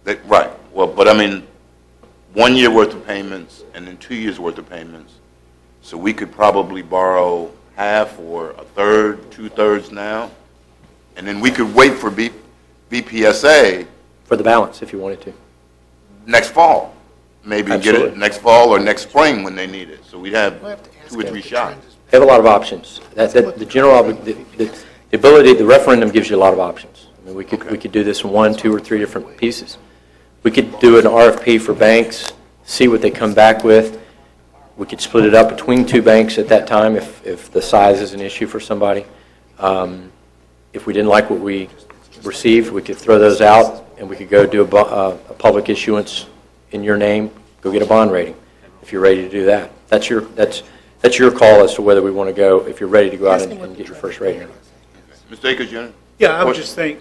Right. Well, but I mean, 1 year worth of payments and then 2 years worth of payments. So we could probably borrow half or a third, 2/3 now, and then we could wait for BPSA For the balance, if you wanted to. next fall. Maybe Absolutely. get it next fall or next spring when they need it. So we'd have 2 or 3 shots. They have a lot of options. The general, the ability, the referendum gives you a lot of options. I mean, we could do this in 1, 2, or 3 different pieces. We could do an RFP for banks, see what they come back with. We could split it up between 2 banks at that time if the size is an issue for somebody. If we didn't like what we received, we could throw those out and we could go do a public issuance in your name, go get a bond rating if you're ready to do that. That's your call as to whether we want to go, if you're ready to go out and get your first rating. Mr. Akers, Jr.? Yeah, I would just think,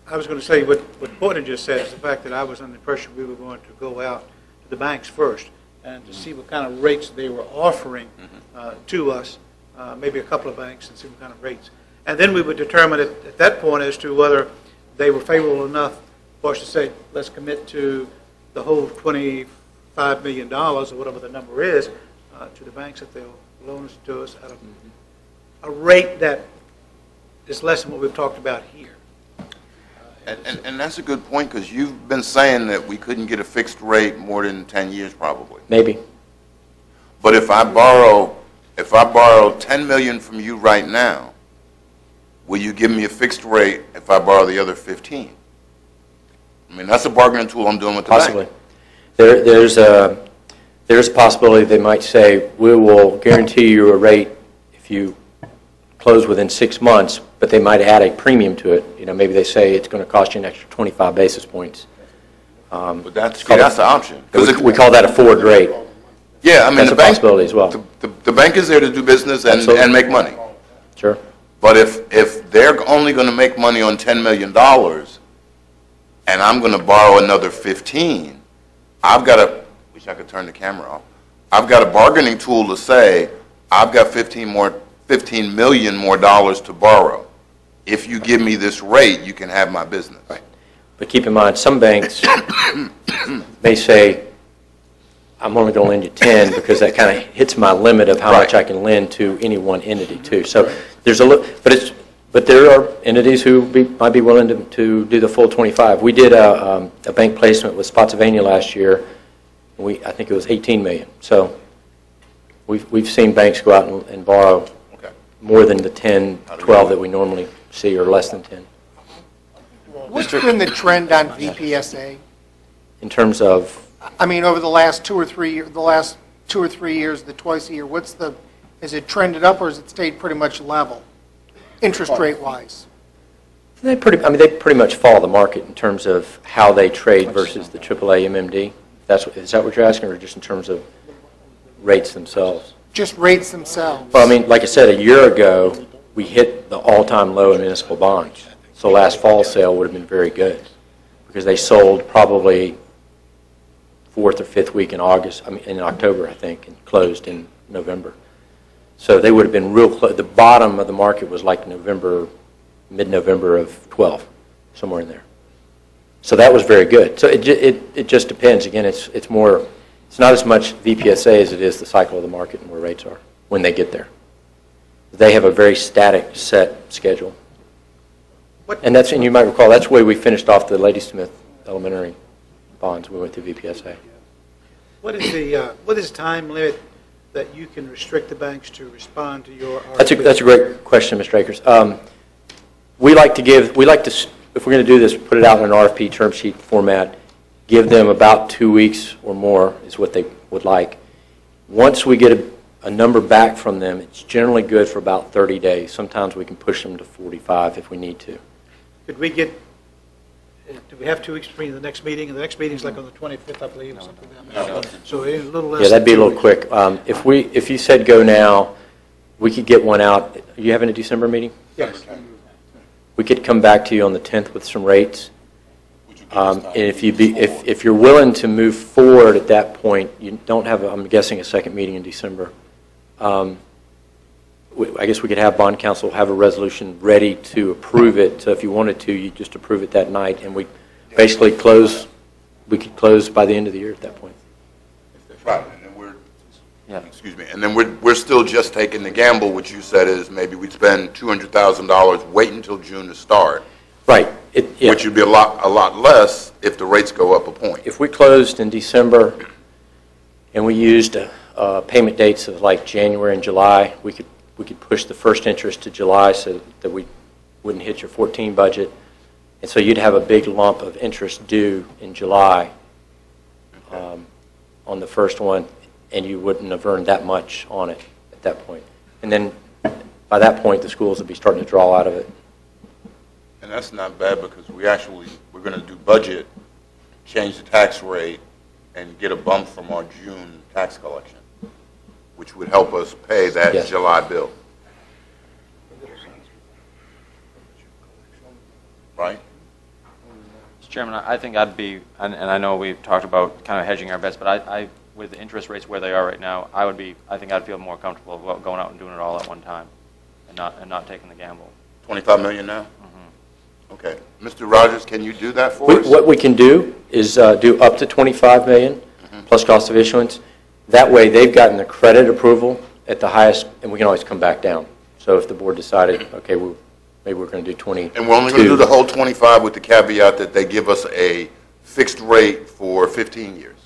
I was going to say what Porter just said is the fact that I was under the impression we were going to go out to the banks first and to see what kind of rates they were offering to us, maybe a couple of banks, and see what kind of rates. And then we would determine at that point as to whether they were favorable enough for us to say, let's commit to the whole $25 million or whatever the number is to the banks that they'll loan us to us at a rate that is less than what we've talked about here. And that's a good point, because you've been saying that we couldn't get a fixed rate more than 10 years probably. Maybe. But if I borrow $10 million from you right now, will you give me a fixed rate if I borrow the other 15? I mean, that's a bargaining tool I'm doing with the Possibly. bank. There's a possibility they might say, we will guarantee you a rate if you close within 6 months, but they might add a premium to it. Maybe they say it's going to cost you an extra 25 basis points. But that's the option. We call that a forward rate. Yeah, I mean, that's a possibility as well. The bank is there to do business and make money. Sure. But if they're only going to make money on $10 million, and I'm going to borrow another 15, I've got to, wish I could turn the camera off, I've got a bargaining tool to say, I've got 15 million more dollars to borrow. If you give me this rate, you can have my business. Right. But keep in mind, some banks may say, I'm only going to lend you 10 because that kind of hits my limit of how much I can lend to any one entity too. So there's a little, but there are entities who might be willing to do the full 25. We did a bank placement with Spotsylvania last year. I think it was 18 million. So we've seen banks go out and borrow more than the 10, 12 that we normally see, or less than 10. What's been the trend on VPSA? In terms of? I mean, over the last 2 or 3 years, the twice a year, has it trended up or has it stayed pretty much level, interest rate wise? They pretty much follow the market in terms of how they trade versus the AAA MMD. Is that what you're asking, or just in terms of rates themselves? Just rates themselves. Well, I mean, like I said, a year ago, we hit the all-time low in municipal bonds. So last fall sale would have been very good because they sold probably 4th or 5th week in October, I think, and closed in November. So they would have been real close. The bottom of the market was like November, mid-November of 12, somewhere in there. So that was very good. So it just depends. Again, it's not as much VPSA as it is the cycle of the market and where rates are when they get there. They have a very static, set schedule. And you might recall, that's the way we finished off the Ladysmith Elementary bonds. We went to VPSA. What is the time limit that you can restrict the banks to respond to your RFP? That's a great question, Mr. Akers. We like to, if we're going to do this, put it out in an RFP term sheet format, give them about 2 weeks or more is what they would like. Once we get a number back from them, it's generally good for about 30 days. Sometimes we can push them to 45 if we need to. Do we have 2 weeks between the next meeting, and the next meeting is like on the 25th, I believe, or something like that. So it's a little less. Yeah, that'd be a than 2 little weeks. quick. If you said go now, we could get one out. Are you having a December meeting? Yes. We could come back to you on the 10th with some rates. And if you're willing to move forward at that point, you don't have, I'm guessing, a second meeting in December. I guess we could have bond counsel have a resolution ready to approve it. So if you wanted to, you just approve it that night, and we basically we could close by the end of the year at that point. Right, and then excuse me, and then we're still just taking the gamble, which you said is maybe we'd spend $200,000, wait until June to start. Right. Which would be a lot less if the rates go up a point. If we closed in December and we used payment dates of like January and July, we could push the first interest to July so that we wouldn't hit your 14 budget. And so you'd have a big lump of interest due in July on the first one, and you wouldn't have earned that much on it at that point. And then by that point, the schools would be starting to draw out of it. And that's not bad because we're going to do budget, change the tax rate, and get a bump from our June tax collection, which would help us pay that Yes. July bill. Right? Mr. Chairman, I think I'd be, and I know we've talked about kind of hedging our bets, but I with the interest rates where they are right now, I think I'd feel more comfortable about going out and doing it all at one time, and not taking the gamble. 25 million now? Okay. Mr. Rogers, can you do that for us? What we can do is do up to $25 million plus cost of issuance. That way, they've gotten the credit approval at the highest, and we can always come back down. So if the board decided, okay, maybe we're going to do 20. And we're only going to do the whole 25 with the caveat that they give us a fixed rate for 15 years.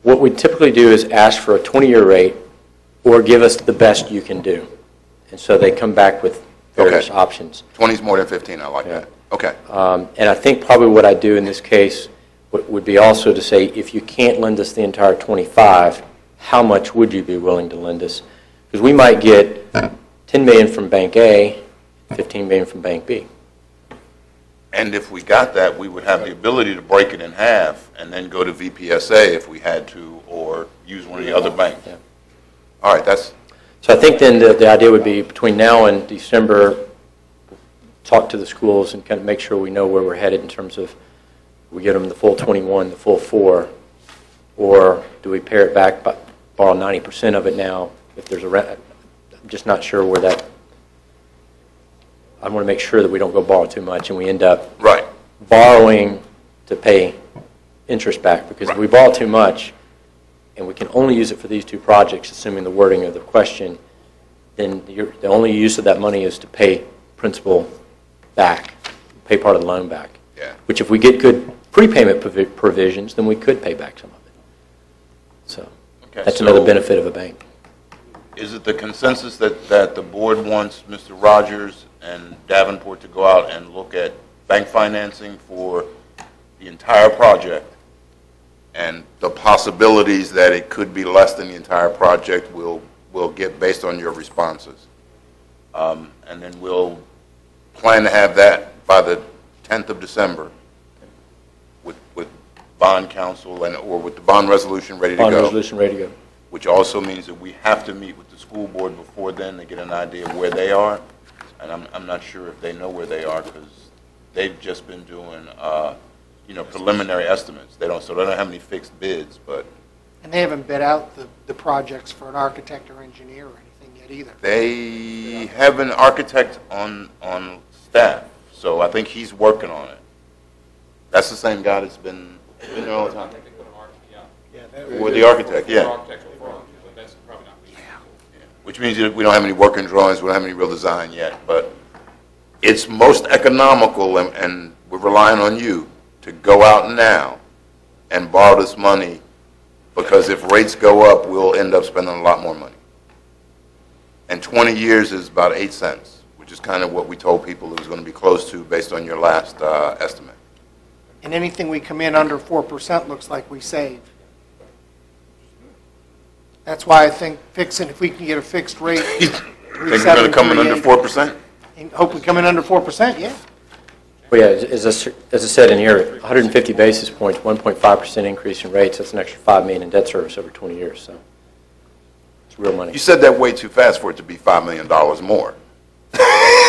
What we typically do is ask for a 20-year rate or give us the best you can do. And so they come back with various options. 20 is more than 15, I like that. Okay. And I think probably what I do in this case would be also to say, if you can't lend us the entire 25, how much would you be willing to lend us? Because we might get $10 million from Bank A, $15 million from Bank B. And if we got that, we would have the ability to break it in half and then go to VPSA if we had to, or use one of the other banks. Yeah. All right, that's... So I think then the idea would be between now and December, talk to the schools and kind of make sure we know where we're headed in terms of we get them the full 21, the full 4, or do we pare it back, borrow 90% of it now if there's a... I'm just not sure where that... I want to make sure that we don't go borrow too much and we end up borrowing to pay interest back, because if we borrow too much and we can only use it for these two projects, assuming the wording of the question, then the only use of that money is to pay principal back, pay part of the loan back. Yeah. Which if we get good prepayment provisions, then we could pay back some of it. So that's another benefit of a bank. Is it the consensus that the board wants Mr. Rogers and Davenport to go out and look at bank financing for the entire project, and the possibilities that it could be less than the entire project we'll get based on your responses? And then we'll plan to have that by the 10th of December with bond counsel or with the bond resolution ready to go. Bond resolution ready to go. Which also means that we have to meet with the school board before then to get an idea of where they are. And I'm not sure if they know where they are, because they've just been doing, preliminary estimates. So they don't have any fixed bids, but. And they haven't bid out the projects for an architect or engineer or anything yet either. They have an architect on staff, so I think he's working on it. That's the same guy that's been there all the time. Or the architect, yeah. Which means that we don't have any working drawings, we don't have any real design yet, but it's most economical, and we're relying on you to go out now and borrow this money, because if rates go up, we'll end up spending a lot more money. And 20 years is about 8 cents, which is kind of what we told people it was going to be close to based on your last estimate. And anything we come in under 4% looks like we save. That's why I think if we can get a fixed rate, Think we're going to come in under 4%? Hope we come in under 4%, yeah. Well, yeah, as I said in here, 150 basis points, 1.5% increase in rates, that's an extra $5 million in debt service over 20 years, so it's real money. You said that way too fast for it to be $5 million more.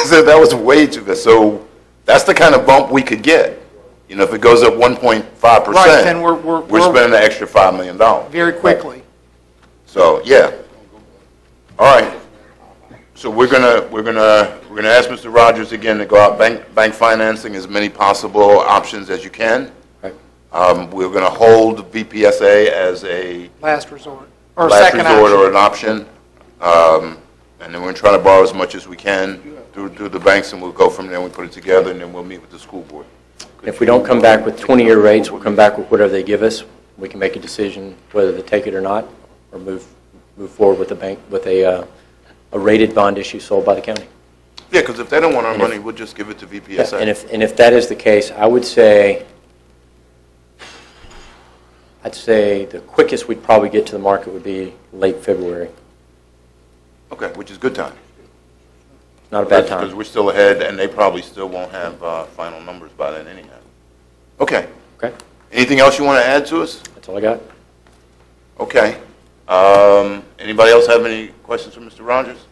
So that was way too fast. So that's the kind of bump we could get. If it goes up 1.5%, Right, then we're spending an extra $5 million. very quickly. So, yeah. All right. So we're gonna We're going to ask Mr. Rogers again to go out bank financing as many possible options as you can. Right. We're going to hold BPSA as a Last resort, or last second resort or option. an option. And then we're going to try to borrow as much as we can through the banks, and we'll go from there, and we put it together, and then we'll meet with the school board. If we don't come back with 20-year rates, we'll come back with whatever they give us. We can make a decision whether to take it or not, or move forward with the bank, with a rated bond issue sold by the county. Yeah, because if they don't want our money, we'll just give it to VPSA. And if that is the case, I'd say the quickest we'd probably get to the market would be late February. Okay, which is good time. Not a bad Because time. we're still ahead, and they probably still won't have final numbers by then anyhow. Okay. Okay, Anything else you want to add to us? that's all I got. Okay. Anybody else have any questions for Mr. Rogers?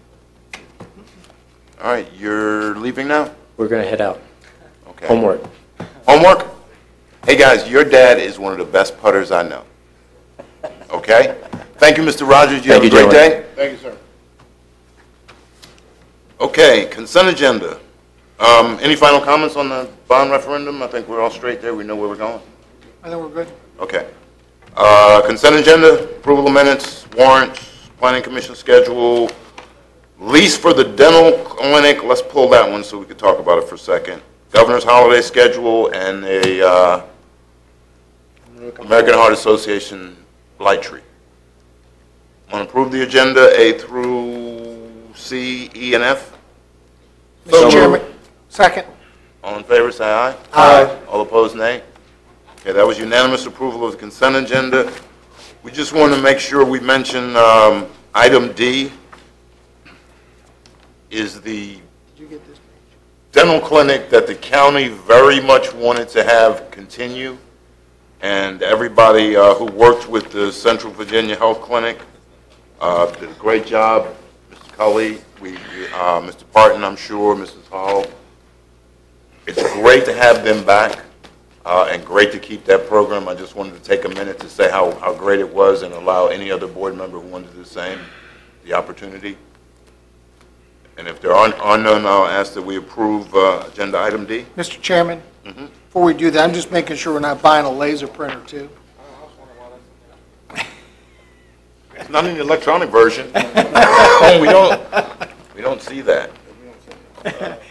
All right, you're leaving now? We're going to head out. Okay. Homework. Homework? Hey, guys, your dad is one of the best putters I know. Okay? Thank you, Mr. Rogers. You have a great day. Thank you, sir. Okay, consent agenda. Any final comments on the bond referendum? I think we're all straight there. We know where we're going. I think we're good. Okay. Consent agenda, approval of minutes, warrants, planning commission schedule, lease for the dental clinic. Let's pull that one so we can talk about it for a second. Governor's holiday schedule and a American Heart Association light tree. Want to approve the agenda A through C, E, and F? Mr. Chairman, second. All in favor, say aye. Aye. All opposed, nay. Okay, that was unanimous approval of the consent agenda. We just want to make sure we mention item D is the Did you get this page? dental clinic that the county very much wanted to have continue. And everybody who worked with the Central Virginia Health Clinic did a great job. Mr. Cully, Mr. Parton, I'm sure, Mrs. Hall. It's great to have them back and great to keep that program. I just wanted to take a minute to say how great it was and allow any other board member who wanted to do the same the opportunity. And if there are none, I'll ask that we approve agenda item D. Mr. Chairman, before we do that, I'm just making sure we're not buying a laser printer, too. It's not in the electronic version. Oh, we don't see that.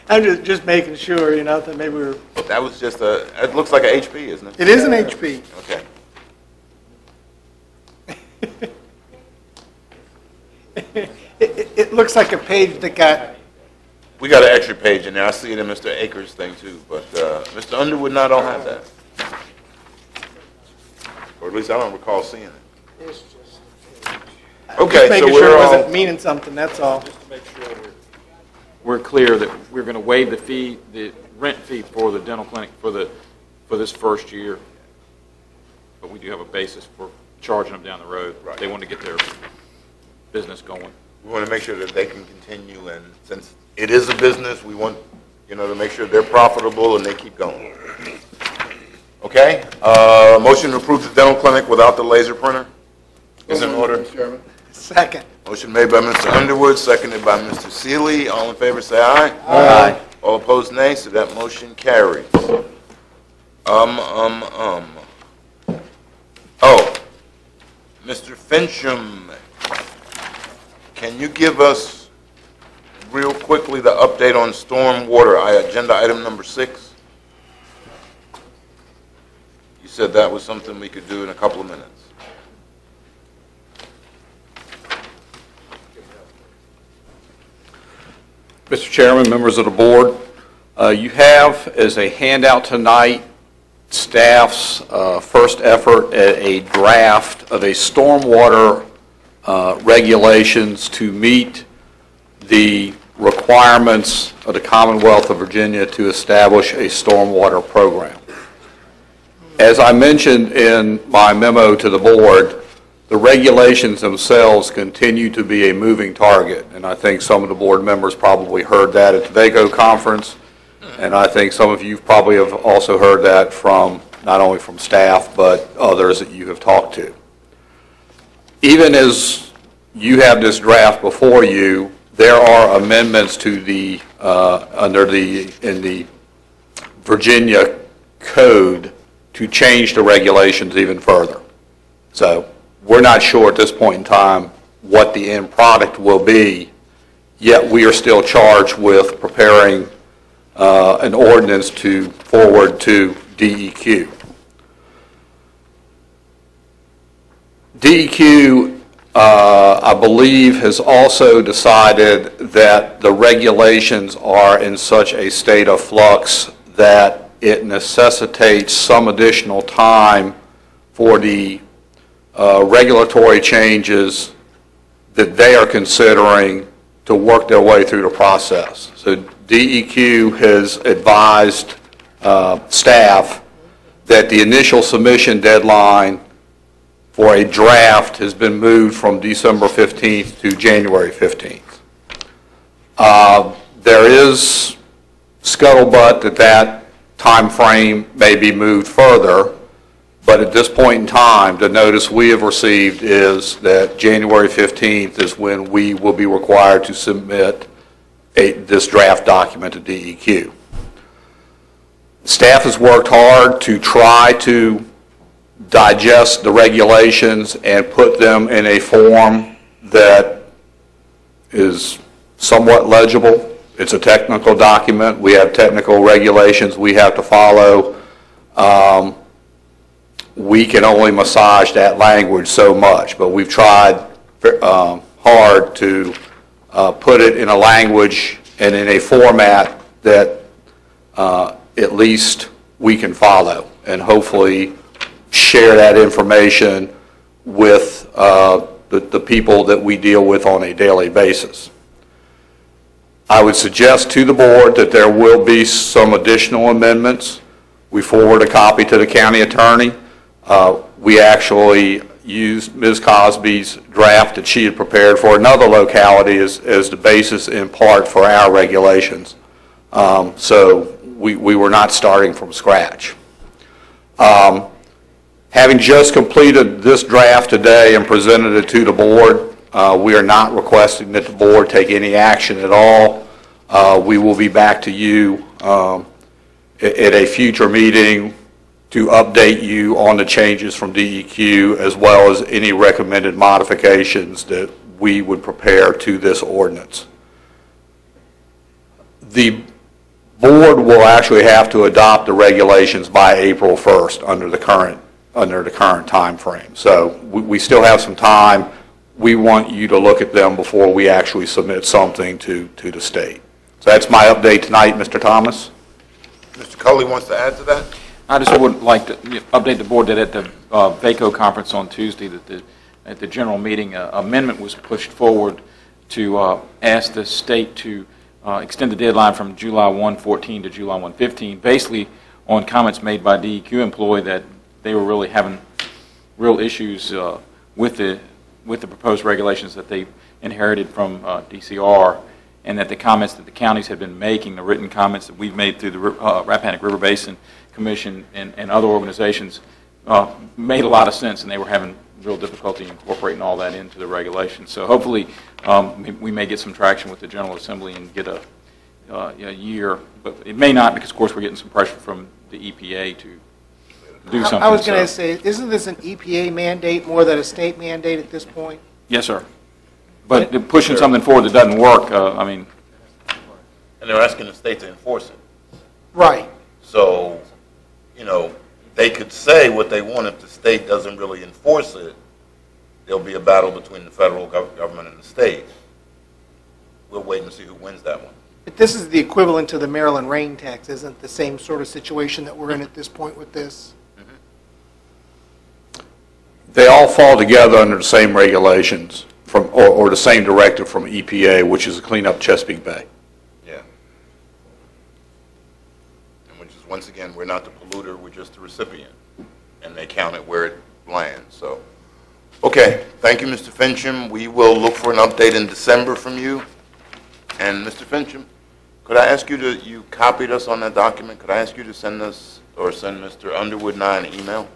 I'm just making sure, that maybe we're... That was just it looks like an HP, isn't it? It is an HP. Okay. It looks like a page that got... We got an extra page in there. I see it in Mr. Akers' thing too, but Mr. Underwood and I don't have that. Or at least I don't recall seeing it. Okay, so Making we're sure it all, wasn't meaning something, that's all. Just to make sure we're clear that we're going to waive the fee, the rent fee for the dental clinic for this first year. But we do have a basis for charging them down the road. Right. They want to get their business going. we want to make sure that they can continue, and since it is a business, we want, to make sure they're profitable and they keep going. Okay? Motion to approve the dental clinic without the laser printer is in order. Second. Motion made by Mr. Underwood, seconded by Mr. Seeley. All in favor, say aye. Aye. All opposed, nay. So that motion carries. Oh, Mr. Fincham, can you give us real quickly the update on stormwater, agenda item number 6? You said that was something we could do in a couple of minutes. Mr. Chairman, members of the board, you have as a handout tonight staff's first effort at a draft of a stormwater regulations to meet the requirements of the Commonwealth of Virginia to establish a stormwater program. As I mentioned in my memo to the board, the regulations themselves continue to be a moving target, and I think some of the board members probably heard that at the VACO conference, and I think some of you probably have also heard that from not only from staff but others that you have talked to. Even as you have this draft before you, there are amendments to the, in the Virginia code to change the regulations even further. So we're not sure at this point in time what the end product will be, yet we are still charged with preparing an ordinance to forward to DEQ. DEQ, I believe, has also decided that the regulations are in such a state of flux that it necessitates some additional time for the regulatory changes that they are considering to work their way through the process. So DEQ has advised staff that the initial submission deadline for a draft has been moved from December 15th to January 15th. There is scuttlebutt that that time frame may be moved further, but at this point in time, the notice we have received is that January 15th is when we will be required to submit this draft document to DEQ. Staff has worked hard to try to digest the regulations and put them in a form that is somewhat legible. It's a technical document. We have technical regulations we have to follow. We can only massage that language so much, but we've tried hard to put it in a language and in a format that at least we can follow, and hopefully share that information with the people that we deal with on a daily basis. I would suggest to the board that there will be some additional amendments. We forward a copy to the county attorney. We actually used Ms. Cosby's draft that she had prepared for another locality as the basis in part for our regulations. So we were not starting from scratch. Having just completed this draft today and presented it to the board, we are not requesting that the board take any action at all. We will be back to you at a future meeting to update you on the changes from DEQ as well as any recommended modifications that we would prepare to this ordinance. The board will actually have to adopt the regulations by April 1st under the current time frame. So we still have some time. We want you to look at them before we actually submit something to the state. So that's my update tonight, Mr. Thomas. Mr. Culley wants to add to that? I just would like to update the board that at the VACO conference on Tuesday, that at the general meeting, an amendment was pushed forward to ask the state to extend the deadline from July 1/14 to July 1/15, basically on comments made by DEQ employee that they were really having real issues with the proposed regulations that they inherited from DCR, and that the comments that the counties have been making, the written comments that we've made through the Rappahannock River Basin Commission and other organizations made a lot of sense, and they were having real difficulty incorporating all that into the regulations. So hopefully we may get some traction with the General Assembly and get a year, but it may not, because of course we're getting some pressure from the EPA to do something. I was going to say, isn't this an EPA mandate more than a state mandate at this point? Yes, sir. But pushing something forward that doesn't work, I mean. And they're asking the state to enforce it. Right. So, you know, they could say what they want. If the state doesn't really enforce it, there'll be a battle between the federal government and the state. We'll wait and see who wins that one. But this is the equivalent to the Maryland rain tax, isn't the same sort of situation that we're in at this point with this? They all fall together under the same regulations or the same directive from EPA, which is to clean up Chesapeake Bay. Yeah. And which is, once again, we're not the polluter, we're just the recipient. And they count it where it lands. So, okay. Thank you, Mr. Fincham. We will look for an update in December from you. And Mr. Fincham, could I ask you to, you copied us on that document, could I ask you to send us, or send Mr. Underwood and I an email?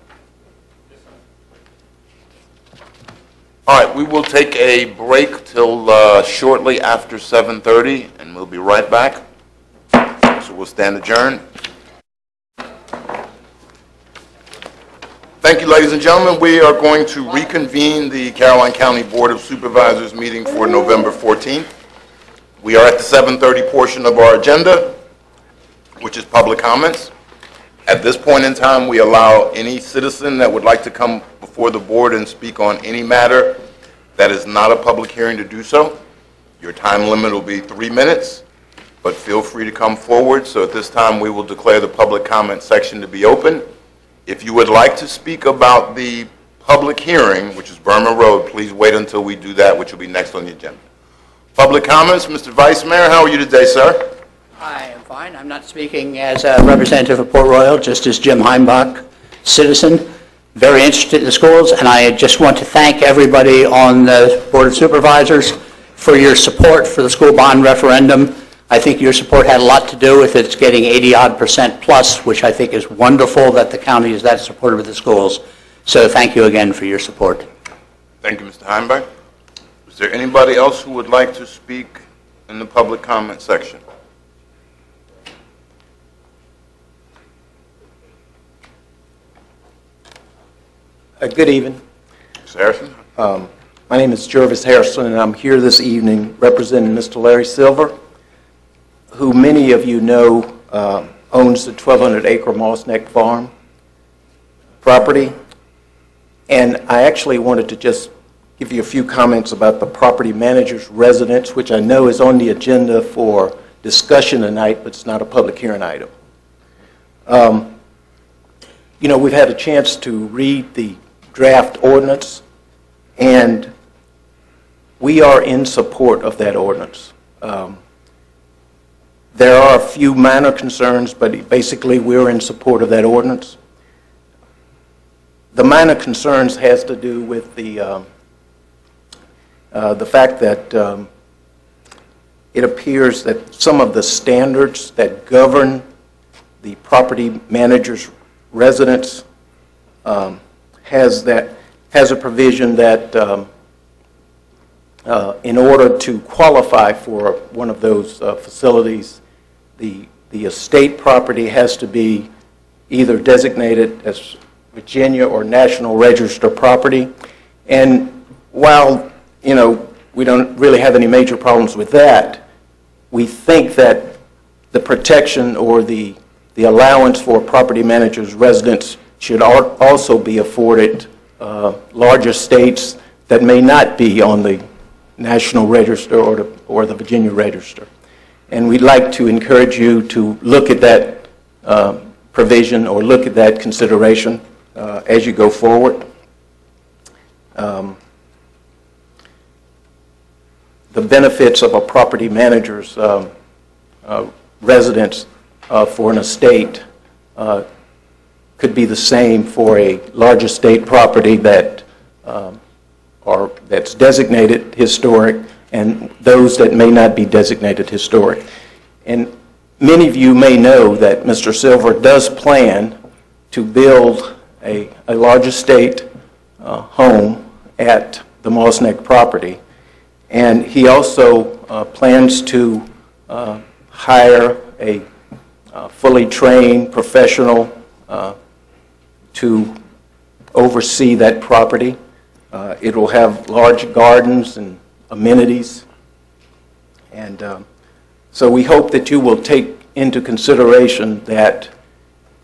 All right, we will take a break till shortly after 7:30, and we'll be right back. So we'll stand adjourned. Thank you, ladies and gentlemen. We are going to reconvene the Caroline County Board of Supervisors meeting for November 14th. We are at the 7:30 portion of our agenda, which is public comments. At this point in time, we allow any citizen that would like to come before the board and speak on any matter that is not a public hearing to do so. Your time limit will be 3 minutes, but feel free to come forward. So at this time, we will declare the public comment section to be open. If you would like to speak about the public hearing, which is Burma Road, please wait until we do that, which will be next on the agenda. Public comments, Mr. Vice Mayor, how are you today, sir? I am fine. I'm not speaking as a representative of Port Royal, just as Jim Heimbach, citizen, very interested in the schools, and I just want to thank everybody on the Board of Supervisors for your support for the school bond referendum. I think your support had a lot to do with it getting 80-odd% plus, which I think is wonderful that the county is that supportive of the schools. So thank you again for your support. Thank you, Mr. Heimbach. Is there anybody else who would like to speak in the public comment section? Good evening. Mr. Harrison? My name is Jervis Harrison, and I'm here this evening representing Mr. Larry Silver, who many of you know owns the 1,200-acre Moss Neck Farm property. And I actually wanted to just give you a few comments about the property manager's residence, which I know is on the agenda for discussion tonight, but it's not a public hearing item. You know, we've had a chance to read the draft ordinance, and we are in support of that ordinance. There are a few minor concerns, but basically we're in support of that ordinance. The minor concerns has to do with the fact that it appears that some of the standards that govern the property manager's residence has a provision that in order to qualify for one of those facilities, the estate property has to be either designated as Virginia or National Register property. And while, you know, we don't really have any major problems with that, we think that the protection or the allowance for or manager's residence should also be afforded larger states that may not be on the National Register or the Virginia Register. And we'd like to encourage you to look at that provision or look at that consideration as you go forward. The benefits of a property manager's residence for an estate could be the same for a large estate property that's designated historic and those that may not be designated historic. And many of you may know that Mr. Silver does plan to build a large estate home at the Moss Neck property. And he also plans to hire a fully trained professional to oversee that property. It will have large gardens and amenities. And so we hope that you will take into consideration that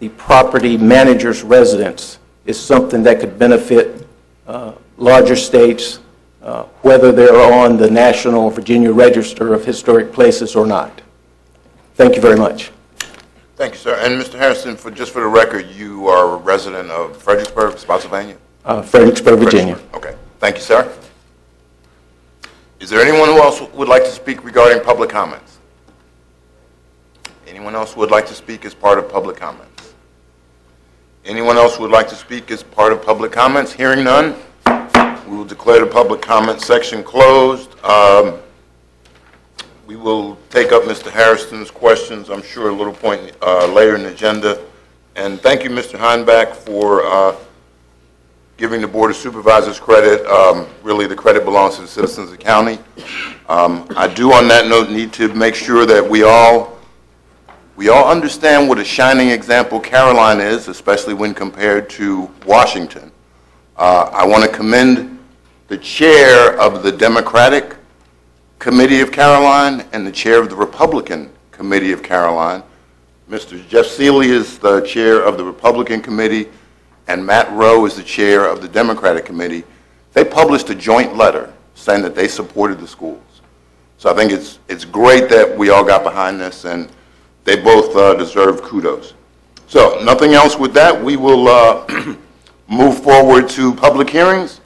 the property manager's residence is something that could benefit larger states, whether they're on the National Virginia Register of Historic Places or not. Thank you very much. Thank you, sir. And Mr. Harrison, just for the record, you are a resident of Fredericksburg, Spotsylvania? Fredericksburg, Virginia. Okay. Thank you, sir. Is there anyone who else would like to speak regarding public comments? Anyone else who would like to speak as part of public comments? Anyone else who would like to speak as part of public comments? Hearing none, we will declare the public comment section closed. We will take up Mr. Harrison's questions, I'm sure, a little point later in the agenda. And thank you, Mr. Heimbach, for giving the Board of Supervisors credit. Really, the credit belongs to the citizens of the county. I do, on that note, need to make sure that we all understand what a shining example Caroline is, especially when compared to Washington. I want to commend the chair of the Democratic Committee of Caroline and the chair of the Republican Committee of Caroline. Mr. Jeff Seeley is the chair of the Republican Committee, and Matt Rowe is the chair of the Democratic Committee. They published a joint letter saying that they supported the schools. So I think it's great that we all got behind this, and they both deserve kudos. So nothing else with that. We will move forward to public hearings.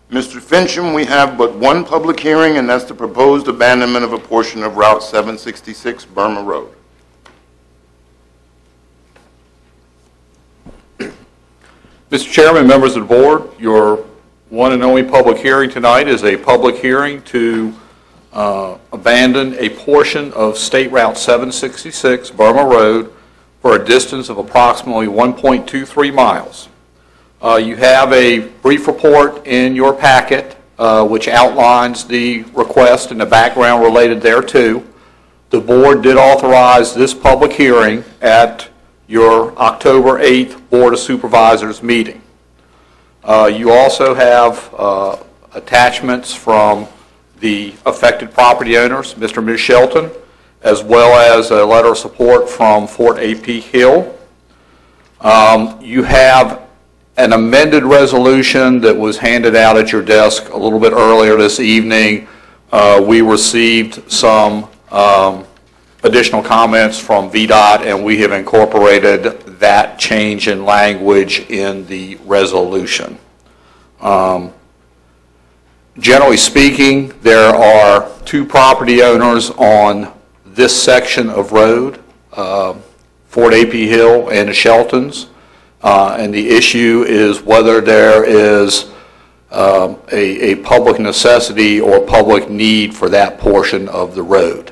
Mr. Fincham, we have but one public hearing, and that's the proposed abandonment of a portion of Route 766 Burma Road. Mr. Chairman, members of the board, your one and only public hearing tonight is a public hearing to abandon a portion of State Route 766 Burma Road for a distance of approximately 1.23 miles. You have a brief report in your packet which outlines the request and the background related thereto. The board did authorize this public hearing at your October 8th Board of Supervisors meeting. You also have attachments from the affected property owners, Mr. and Ms. Shelton, as well as a letter of support from Fort A.P. Hill. You have an amended resolution that was handed out at your desk a little bit earlier this evening. We received some additional comments from VDOT, and we have incorporated that change in language in the resolution. Generally speaking, there are two property owners on this section of road, Fort A.P. Hill and the Sheltons, and the issue is whether there is a public necessity or public need for that portion of the road.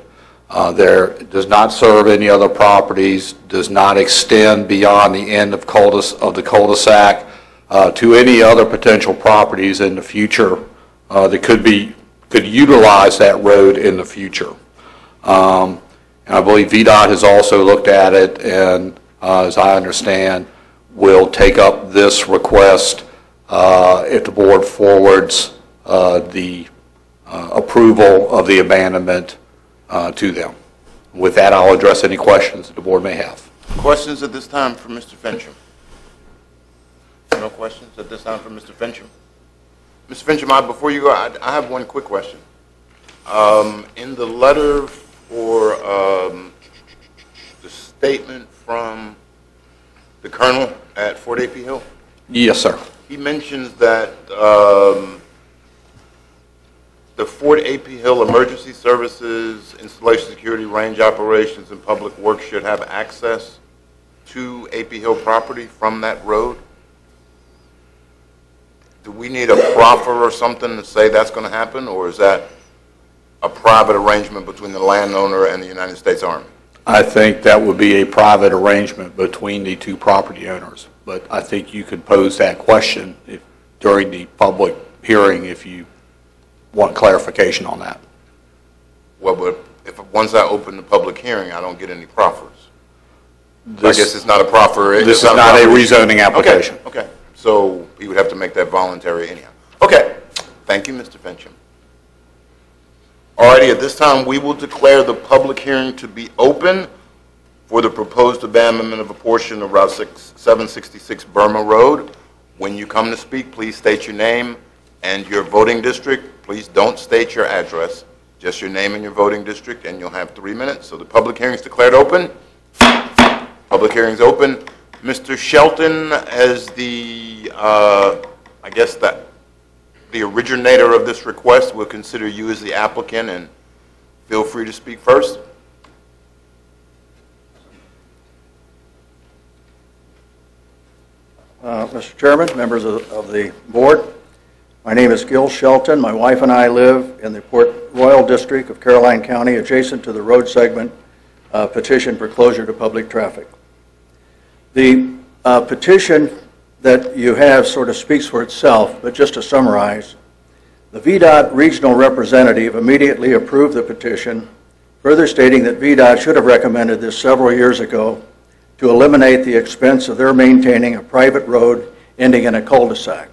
There does not serve any other properties, does not extend beyond the end of the cul-de-sac to any other potential properties in the future that could utilize that road in the future. And I believe VDOT has also looked at it, and as I understand, will take up this request if the board forwards the approval of the abandonment to them. With that, I'll address any questions that the board may have. Questions at this time for Mr. Fincham? No questions at this time for Mr. Fincham? Mr. Fincham, before you go, I have one quick question. In the letter for the statement from the colonel at Fort A.P. Hill? Yes, sir. He mentions that the Fort A.P. Hill Emergency Services, Installation Security, Range Operations, and Public Works should have access to A.P. Hill property from that road. Do we need a proffer or something to say that's going to happen, or is that a private arrangement between the landowner and the United States Army? I think that would be a private arrangement between the two property owners, but I think you could pose that question during the public hearing if you want clarification on that. Well, but once I open the public hearing, I don't get any proffers. I guess it's not a proffer. This is not a rezoning application. Okay, okay. So he would have to make that voluntary anyhow. Okay. Thank you, Mr. Fincham. Alrighty, at this time, we will declare the public hearing to be open for the proposed abandonment of a portion of Route 766 Burma Road. When you come to speak, please state your name and your voting district. Please don't state your address, just your name and your voting district, and you'll have 3 minutes. So the public hearing is declared open. Public hearing is open. Mr. Shelton, as the, I guess the originator of this request, will consider you as the applicant, and feel free to speak first. Mr. Chairman, members of the board, my name is Gil Shelton. My wife and I live in the Port Royal District of Caroline County, adjacent to the road segment petition for closure to public traffic. The petition that you have sort of speaks for itself, but just to summarize, the VDOT regional representative immediately approved the petition, further stating that VDOT should have recommended this several years ago to eliminate the expense of their maintaining a private road ending in a cul-de-sac.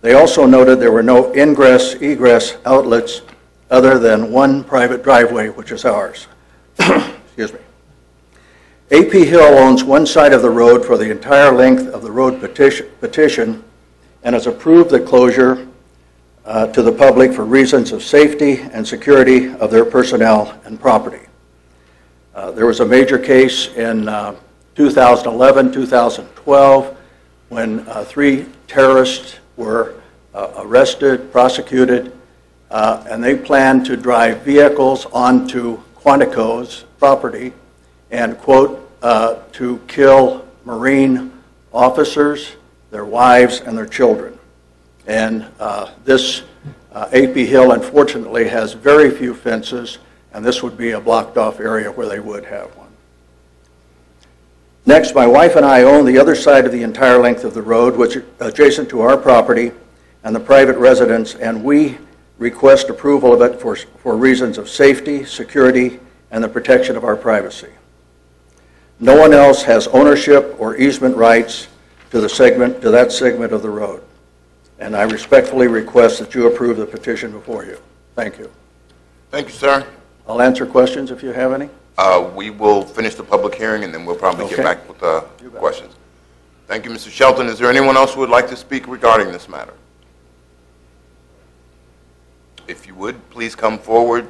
They also noted there were no ingress-egress outlets other than one private driveway, which is ours. Excuse me. AP Hill owns one side of the road for the entire length of the road petition and has approved the closure to the public for reasons of safety and security of their personnel and property. There was a major case in 2011, 2012, when 3 terrorists were arrested, prosecuted, and they planned to drive vehicles onto Quantico's property and, quote, to kill Marine officers, their wives, and their children. And this AP Hill, unfortunately, has very few fences, and this would be a blocked-off area where they would have one. Next, my wife and I own the other side of the entire length of the road, which is adjacent to our property and the private residence, and we request approval of it for reasons of safety, security, and the protection of our privacy. No one else has ownership or easement rights to that segment of the road. And I respectfully request that you approve the petition before you. Thank you. Thank you, sir. I'll answer questions if you have any. We will finish the public hearing, and then we'll probably get back with questions. Thank you, Mr. Shelton. Is there anyone else who would like to speak regarding this matter? If you would, please come forward.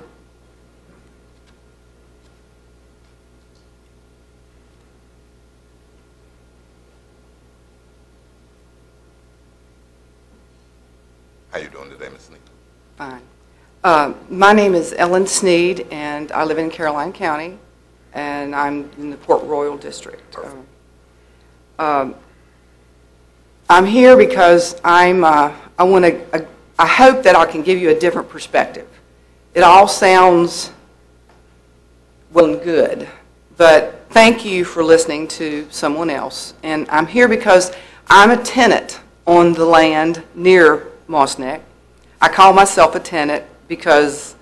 How you doing today, Ms. Sneed? Fine. My name is Ellen Sneed, and I live in Caroline County, and I'm in the Port Royal District. I'm here because I hope that I can give you a different perspective. It all sounds well and good, but thank you for listening to someone else. And I'm here because I'm a tenant on the land near Moss Neck. I call myself a tenant because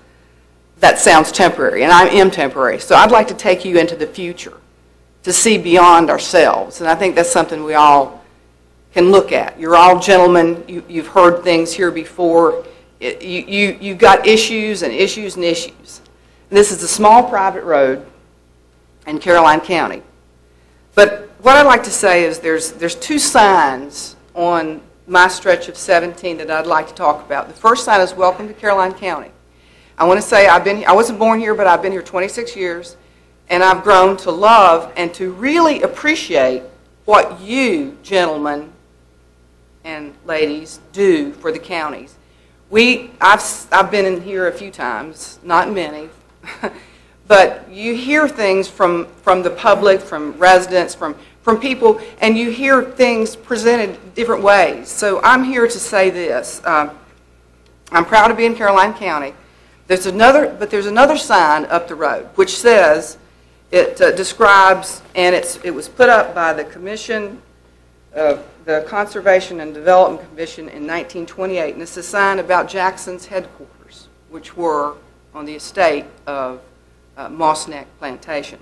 that sounds temporary, and I am temporary. So I'd like to take you into the future to see beyond ourselves, and I think that's something we all can look at. You're all gentlemen. You've heard things here before. You've got issues and issues and issues. And this is a small private road in Caroline County. But what I'd like to say is there's 2 signs on my stretch of 17 that I'd like to talk about. The first sign is welcome to Caroline County. I want to say I wasn't born here, but I've been here 26 years, and I've grown to love and to really appreciate what you gentlemen and ladies do for the counties. I've been in here a few times, not many, but you hear things from the public, from residents, from people, and you hear things presented different ways. So I'm here to say this. I'm proud to be in Caroline County. There's another sign up the road which says, it describes, and it was put up by the Commission of the Conservation and Development Commission in 1928, and it's a sign about Jackson's headquarters, which were on the estate of Moss Neck Plantation.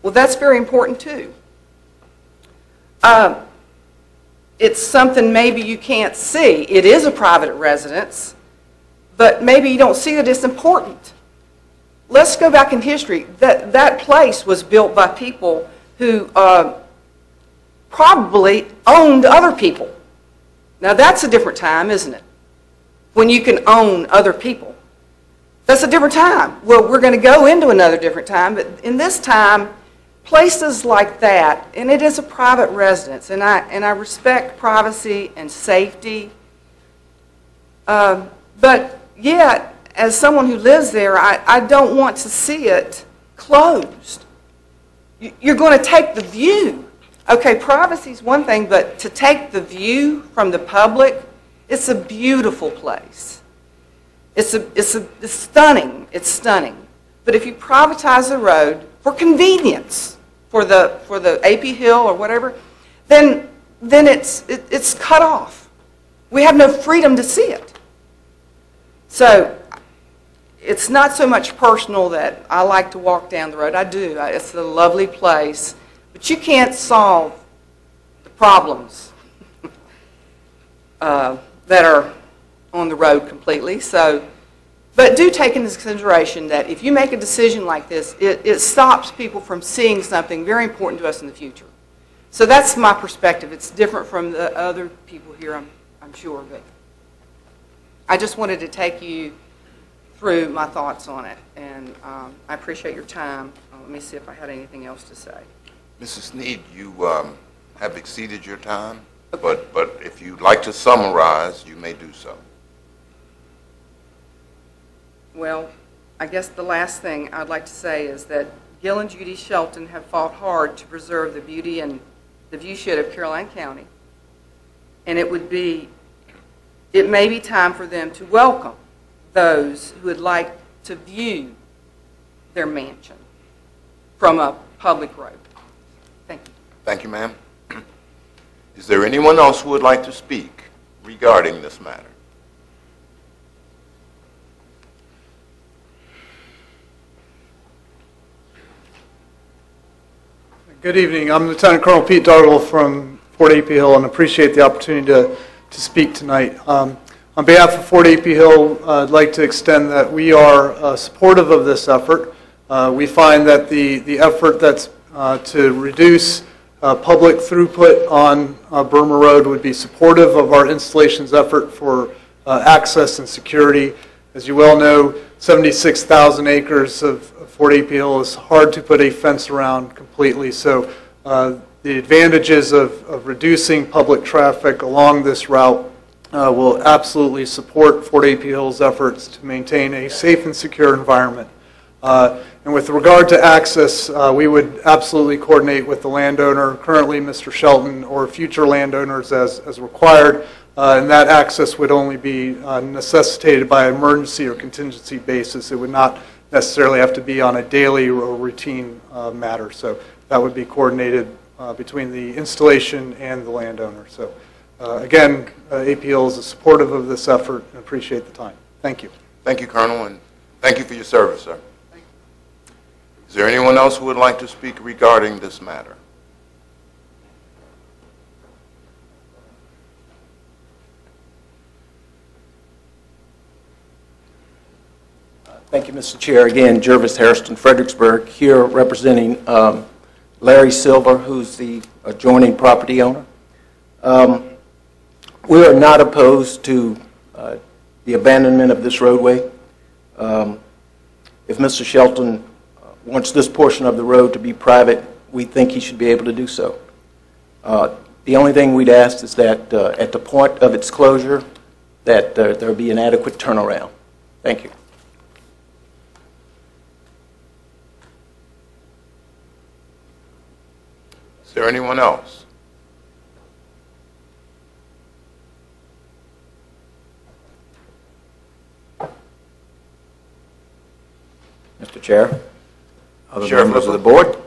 Well, that's very important too. It's something maybe you can't see. It is a private residence, but maybe you don't see that it's important. Let's go back in history. That place was built by people who probably owned other people. Now that's a different time, isn't it? When you can own other people. That's a different time. Well, we're going to go into another different time, but in this time, places like that, and it is a private residence, and I respect privacy and safety, but yet, as someone who lives there, I don't want to see it closed. You're going to take the view. Okay, privacy is one thing, but to take the view from the public, it's a beautiful place. It's stunning. It's stunning. But if you privatize the road for convenience, for the AP Hill or whatever, then then it's cut off. We have no freedom to see it. So it's not so much personal that I like to walk down the road. I do. It's a lovely place. But you can't solve the problems that are on the road completely. So, but do take into consideration that if you make a decision like this, it stops people from seeing something very important to us in the future. So that's my perspective. It's different from the other people here, I'm sure. But I just wanted to take you through my thoughts on it, and I appreciate your time. Let me see if I had anything else to say. Mrs. Sneed, you have exceeded your time, but if you'd like to summarize, you may do so. Well, I guess the last thing I'd like to say is that Gil and Judy Shelton have fought hard to preserve the beauty and the viewshed of Caroline County, and it may be time for them to welcome those who would like to view their mansion from a public road. Thank you. Thank you, ma'am. Is there anyone else who would like to speak regarding this matter? Good evening. I'm Lieutenant Colonel Pete Dargle from Fort A.P. Hill, and appreciate the opportunity to speak tonight. On behalf of Fort A.P. Hill, I'd like to extend that we are supportive of this effort. We find that the effort that's to reduce public throughput on Burma Road would be supportive of our installation's effort for access and security. As you well know, 76,000 acres of Fort A.P. Hill is hard to put a fence around completely. So the advantages of reducing public traffic along this route will absolutely support Fort A.P. Hill's efforts to maintain a safe and secure environment. And with regard to access, we would absolutely coordinate with the landowner, currently Mr. Shelton, or future landowners as required, and that access would only be necessitated by emergency or contingency basis. It would not necessarily have to be on a daily or routine matter. So that would be coordinated between the installation and the landowner. So again, APL is supportive of this effort and appreciate the time. Thank you. Thank you, Colonel, and thank you for your service, sir. Is there anyone else who would like to speak regarding this matter? Thank you, Mr. Chair. Again, Jervis Harrison, Fredericksburg, here representing Larry Silver, who's the adjoining property owner. We are not opposed to the abandonment of this roadway. If Mr. Shelton wants this portion of the road to be private, we think he should be able to do so. The only thing we'd ask is that at the point of its closure, that there be an adequate turnaround. Thank you. Is there anyone else? Mr. Chair, other Sheriff members of the Whipple. board,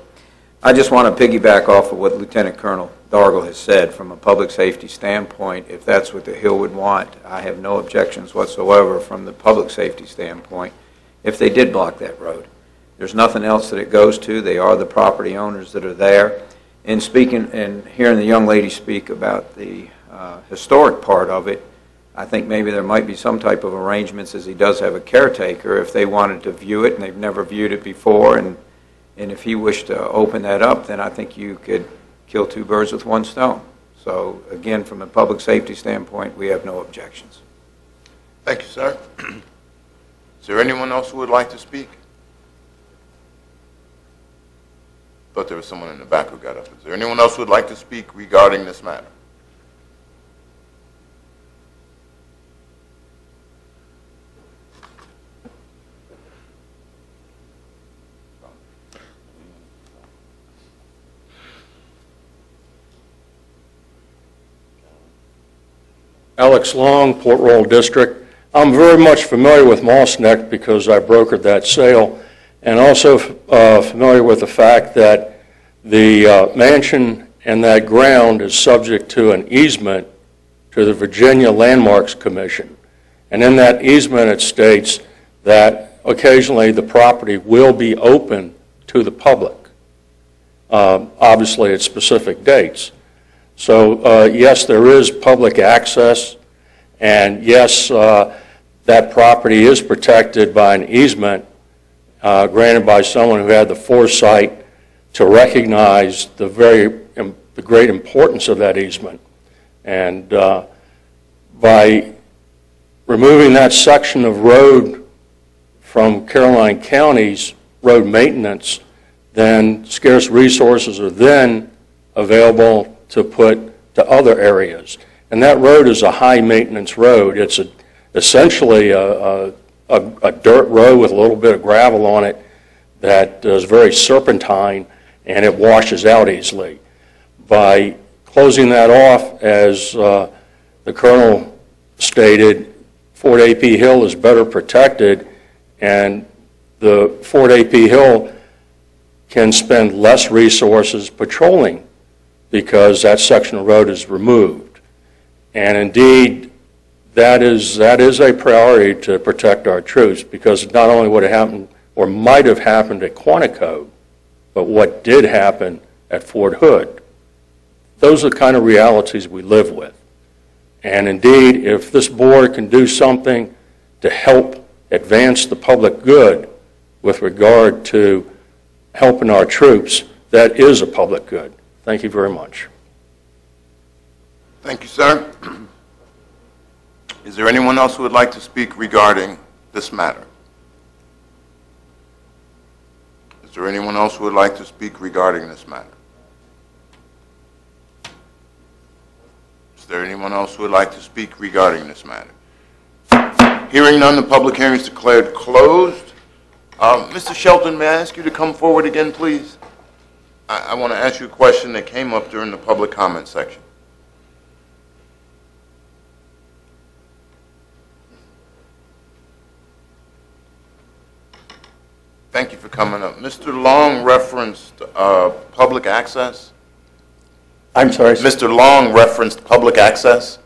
I just want to piggyback off of what Lieutenant Colonel Dargle has said from a public safety standpoint. If that's what the Hill would want, I have no objections whatsoever from the public safety standpoint if they did block that road. There's nothing else that it goes to. They are the property owners that are there. And speaking and hearing the young lady speak about the historic part of it, I think maybe there might be some type of arrangements, as he does have a caretaker, if they wanted to view it and they've never viewed it before, and if he wished to open that up, then I think you could kill two birds with one stone. So again, from a public safety standpoint, we have no objections. Thank you, sir. Is there anyone else who would like to speak? Thought there was someone in the back who got up. Is there anyone else who would like to speak regarding this matter? Alex Long, Port Royal District. I'm very much familiar with Moss Neck because I brokered that sale, and also familiar with the fact that the mansion and that ground is subject to an easement to the Virginia Landmarks Commission. And in that easement, it states that occasionally the property will be open to the public, obviously at specific dates. So yes, there is public access, and yes, that property is protected by an easement granted by someone who had the foresight to recognize the great importance of that easement. And by removing that section of road from Caroline County's road maintenance, then scarce resources are then available to put to other areas. And that road is a high-maintenance road. It's essentially a dirt road with a little bit of gravel on it that is very serpentine, and it washes out easily. By closing that off, as the Colonel stated, Fort A.P. Hill is better protected, and the Fort A.P. Hill can spend less resources patrolling because that section of road is removed. And indeed, that is a priority to protect our troops, because not only what happened or might have happened at Quantico, but what did happen at Fort Hood. Those are the kind of realities we live with. And indeed, if this board can do something to help advance the public good with regard to helping our troops, that is a public good. Thank you very much. Thank you, sir. Is there anyone else who would like to speak regarding this matter? Is there anyone else who would like to speak regarding this matter? Is there anyone else who would like to speak regarding this matter? Hearing none, the public hearing is declared closed. Mr. Shelton, may I ask you to come forward again, please? I want to ask you a question that came up during the public comment section. Thank you for coming up. Mr. Long referenced public access. I'm sorry, sir. Mr. Long referenced public access.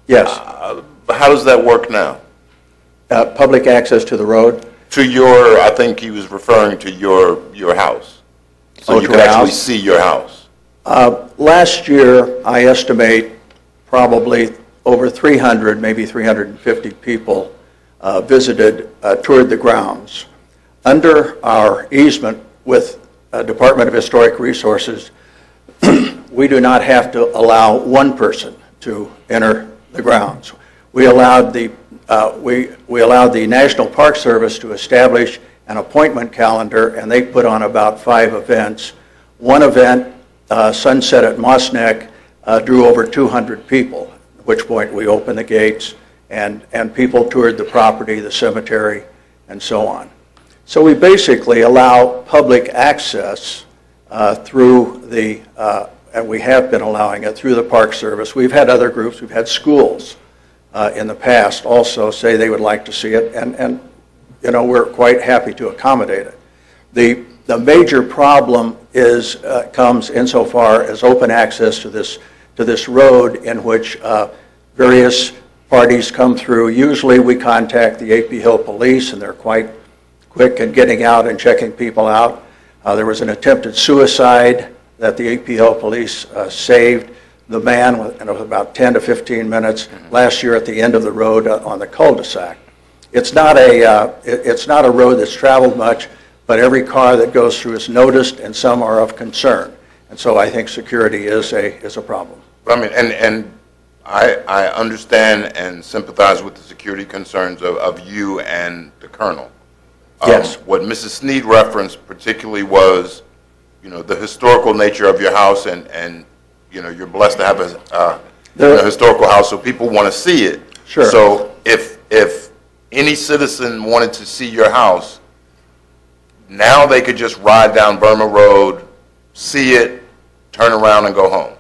Yes. How does that work now? Public access to the road? To your, I think he was referring to your house. So you can actually see your house. Last year, I estimate probably over 300, maybe 350 people toured the grounds. Under our easement with Department of Historic Resources, we do not have to allow one person to enter the grounds. We allowed the National Park Service to establish an appointment calendar, and they put on about 5 events. One event, Sunset at Moss Neck, drew over 200 people, at which point we opened the gates, and people toured the property, the cemetery, and so on. So we basically allow public access through the, and we have been allowing it through the Park Service. We've had other groups, we've had schools in the past also say they would like to see it, and you know, we're quite happy to accommodate it. The major problem is comes insofar as open access to this road, in which various parties come through. Usually we contact the A.P. Hill Police, and they're quite quick in getting out and checking people out. There was an attempted suicide that the A.P. Hill Police saved the man, and it was about 10 to 15 minutes last year at the end of the road on the cul-de-sac. It's not a road that's traveled much, but every car that goes through is noticed, and some are of concern. And so I think security is a problem. I mean, and I understand and sympathize with the security concerns of you and the Colonel. Yes. What Mrs. Sneed referenced particularly was, you know, the historical nature of your house, and you know, you're blessed to have a historical house, so people want to see it. Sure. So if any citizen wanted to see your house, now they could just ride down Burma Road, see it, turn around, and go home.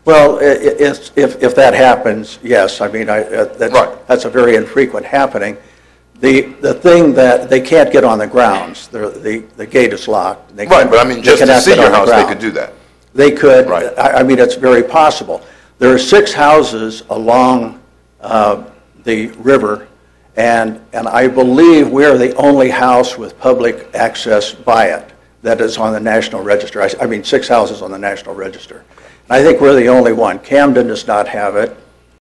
Well, if that happens, yes. I mean, that's a very infrequent happening. The thing that they can't get on the grounds, the gate is locked. Right, but I mean, just to see your house, they could do that. They could. Right. I mean, it's very possible. There are 6 houses along the river, and I believe we are the only house with public access by it that is on the National Register. I mean, 6 houses on the National Register. And I think we're the only one. Camden does not have it.